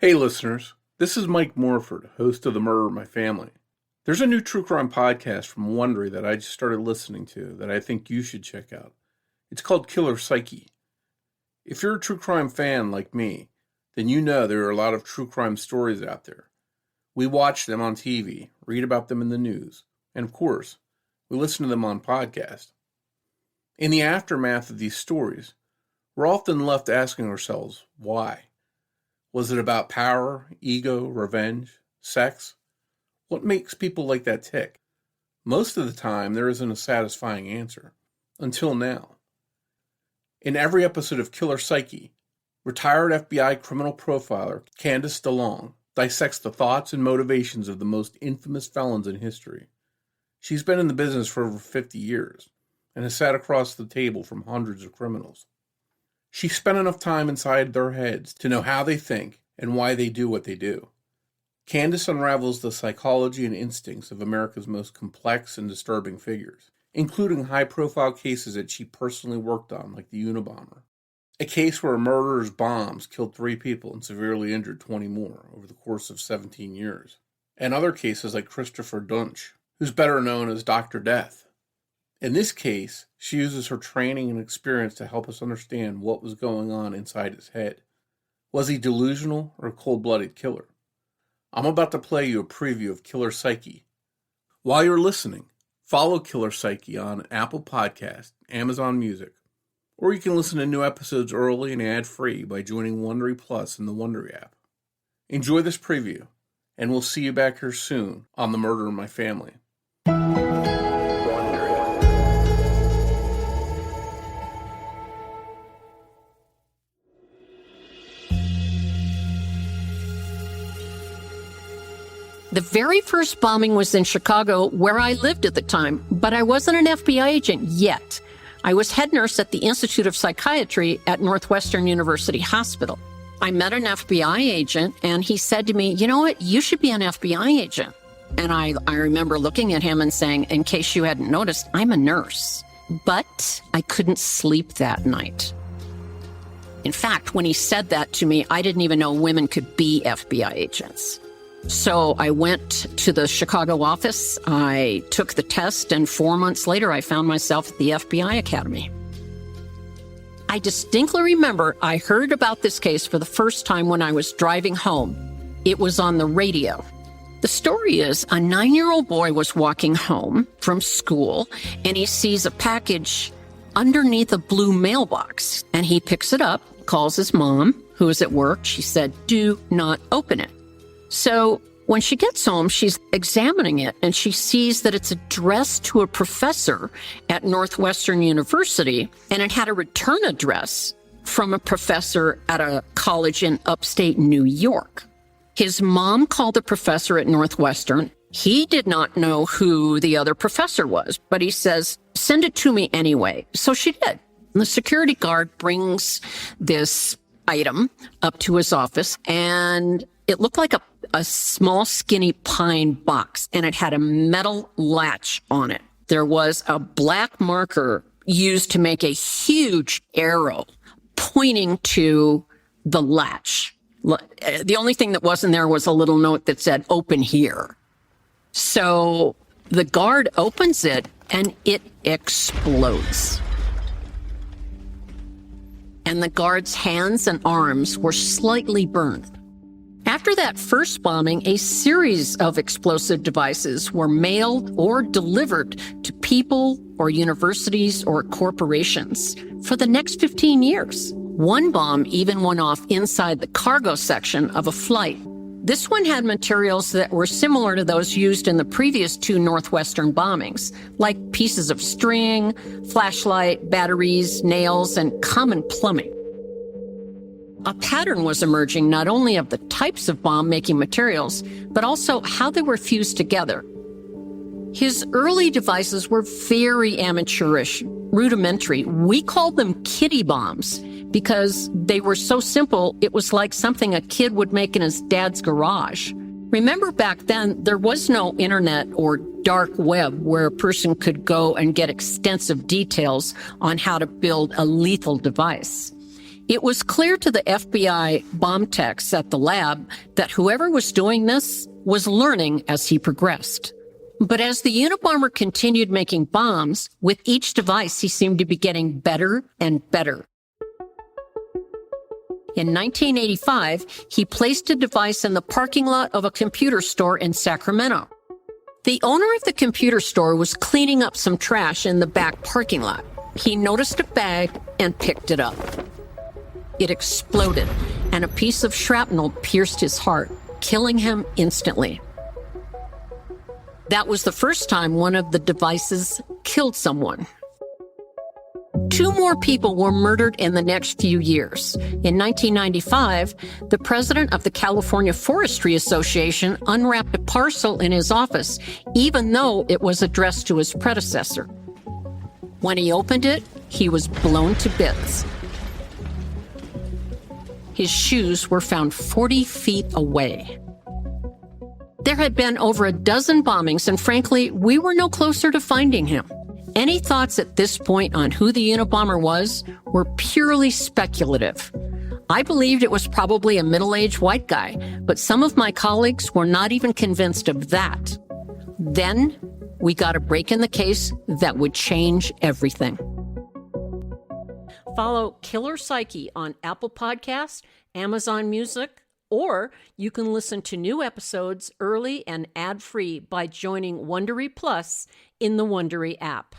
Hey listeners, this is Mike Morford, host of The Murder in My Family. There's a new true crime podcast from Wondery that I just started listening to that I think you should check out. It's called Killer Psyche. If you're a true crime fan like me, then you know there are a lot of true crime stories out there. We watch them on TV, read about them in the news, and of course, we listen to them on podcasts. In the aftermath of these stories, we're often left asking ourselves, why? Was it about power, ego, revenge, sex? What makes people like that tick? Most of the time, there isn't a satisfying answer. Until now. In every episode of Killer Psyche, retired FBI criminal profiler Candace DeLong dissects the thoughts and motivations of the most infamous felons in history. She's been in the business for over 50 years and has sat across the table from hundreds of criminals. She spent enough time inside their heads to know how they think and why they do what they do. Candace unravels the psychology and instincts of America's most complex and disturbing figures, including high-profile cases that she personally worked on, like the Unabomber, a case where a murderer's bombs killed 3 people and severely injured 20 more over the course of 17 years, and other cases like Christopher Dunch, who's better known as Dr. Death. In this case, she uses her training and experience to help us understand what was going on inside his head. Was he delusional or a cold-blooded killer? I'm about to play you a preview of Killer Psyche. While you're listening, follow Killer Psyche on Apple Podcasts, Amazon Music, or you can listen to new episodes early and ad-free by joining Wondery Plus in the Wondery app. Enjoy this preview, and we'll see you back here soon on The Murder in My Family. The very first bombing was in Chicago, where I lived at the time, but I wasn't an FBI agent yet. I was head nurse at the Institute of Psychiatry at Northwestern University Hospital. I met an FBI agent, and he said to me, "You know what? You should be an FBI agent." And I remember looking at him and saying, "In case you hadn't noticed, I'm a nurse." But I couldn't sleep that night. In fact, when he said that to me, I didn't even know women could be FBI agents. So I went to the Chicago office, I took the test, and 4 months later, I found myself at the FBI Academy. I distinctly remember I heard about this case for the first time when I was driving home. It was on the radio. The story is a 9-year-old boy was walking home from school, and he sees a package underneath a blue mailbox, and he picks it up, calls his mom, who is at work. She said, "Do not open it." So when she gets home, she's examining it, and she sees that it's addressed to a professor at Northwestern University, and it had a return address from a professor at a college in upstate New York. His mom called the professor at Northwestern. He did not know who the other professor was, but he says, "Send it to me anyway." So she did. And the security guard brings this item up to his office, and it looked like a small, skinny pine box, and it had a metal latch on it. There was a black marker used to make a huge arrow pointing to the latch. The only thing that wasn't there was a little note that said, "Open here." So the guard opens it, and it explodes. And the guard's hands and arms were slightly burned. After that first bombing, a series of explosive devices were mailed or delivered to people or universities or corporations for the next 15 years. One bomb even went off inside the cargo section of a flight. This one had materials that were similar to those used in the previous 2 Northwestern bombings, like pieces of string, flashlight, batteries, nails, and common plumbing. A pattern was emerging not only of the types of bomb-making materials, but also how they were fused together. His early devices were very amateurish, rudimentary. We called them kiddie bombs because they were so simple, it was like something a kid would make in his dad's garage. Remember, back then, there was no internet or dark web where a person could go and get extensive details on how to build a lethal device. It was clear to the FBI bomb techs at the lab that whoever was doing this was learning as he progressed. But as the Unabomber continued making bombs, with each device he seemed to be getting better and better. In 1985, he placed a device in the parking lot of a computer store in Sacramento. The owner of the computer store was cleaning up some trash in the back parking lot. He noticed a bag and picked it up. It exploded, and a piece of shrapnel pierced his heart, killing him instantly. That was the first time one of the devices killed someone. 2 more people were murdered in the next few years. In 1995, the president of the California Forestry Association unwrapped a parcel in his office, even though it was addressed to his predecessor. When he opened it, he was blown to bits. His shoes were found 40 feet away. There had been over a dozen bombings, and frankly, we were no closer to finding him. Any thoughts at this point on who the Unabomber was were purely speculative. I believed it was probably a middle-aged white guy, but some of my colleagues were not even convinced of that. Then, we got a break in the case that would change everything. Follow Killer Psyche on Apple Podcasts, Amazon Music, or you can listen to new episodes early and ad-free by joining Wondery Plus in the Wondery app.